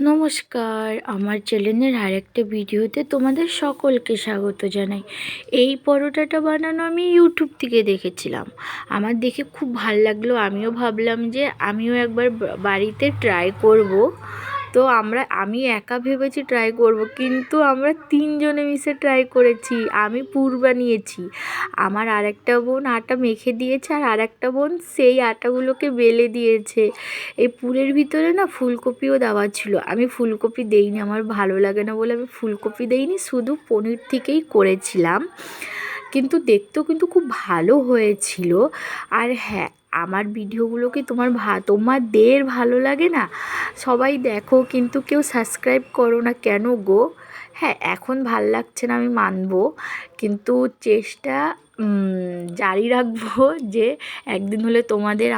নমস্কার, আমার চ্যানেলের আরেকটা ভিডিওতে তোমাদের সকলকে স্বাগত জানাই। এই পরোটাটা বানানো আমি ইউটিউব থেকে দেখেছিলাম। আমার দেখে খুব ভাল লাগলো। আমিও ভাবলাম যে আমিও একবার বাড়িতে ট্রাই করব। তো আমি একা ভেবেছি ট্রাই করব, কিন্তু আমরা 3 জনে মিশে ট্রাই করেছি। আমি পুর বানিয়েছি, আমার আরেকটা বোন আটা মেখে দিয়েছে, আর আরেকটা বোন সেই আটাগুলোকে বেলে দিয়েছে। এই পুরের ভিতরে না ফুলকপিও দেওয়া ছিল। আমি ফুলকপি দেইনি, আমার ভালো লাগে না বলে আমি ফুলকপি দেইনি, শুধু পনির থেকেই করেছিলাম। কিন্তু দেখতেও কিন্তু খুব ভালো হয়েছিল। আর হ্যাঁ, আমার ভিডিওগুলোকে তোমাদের ভালো লাগে না? সবাই দেখো, কিন্তু কেউ সাবস্ক্রাইব করো না কেন গো? হ্যাঁ, এখন ভাল লাগছে না, আমি মানবো, কিন্তু চেষ্টা জারি রাখবো যে একদিন হলে তোমাদের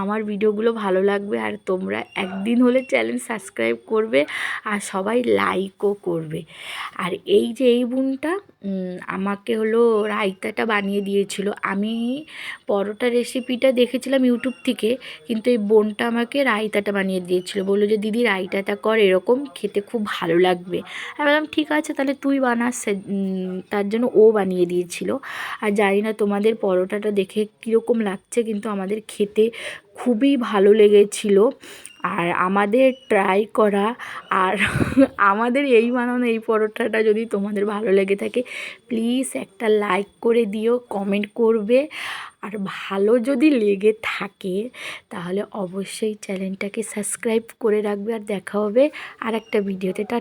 আমার ভিডিওগুলো ভালো লাগবে, আর তোমরা একদিন হলে চ্যানেল সাবস্ক্রাইব করবে, আর সবাই লাইকও করবে। আর এই বোনটা আমাকে রায়তাটা বানিয়ে দিয়েছিল। আমি পরোটা রেসিপিটা দেখেছিলাম ইউটিউব থেকে, কিন্তু এই বোনটা আমাকে রায়তাটা বানিয়ে দিয়েছিল। বললো যে দিদি রায়তাটা কর, এরকম খেতে খুব ভালো লাগবে। আমি বললাম ঠিক আছে, তাহলে তুই বানাস। তার জন্য ও বানিয়ে দিয়েছিল। আর জানি না তোমাদের পরোটাটা দেখে কীরকম লাগছে, কিন্তু আমাদের খেতে খুবই ভালো লেগেছিল। আর আমাদের ট্রাই করা আর আমাদের এই বানানো এই পরোটাটা যদি তোমাদের ভালো লেগে থাকে, প্লিজ একটা লাইক করে দিও, কমেন্ট করবে। আর ভালো যদি লেগে থাকে তাহলে অবশ্যই চ্যানেলটাকে সাবস্ক্রাইব করে রাখবে। আর দেখা হবে আর একটা ভিডিওতে। টাটা।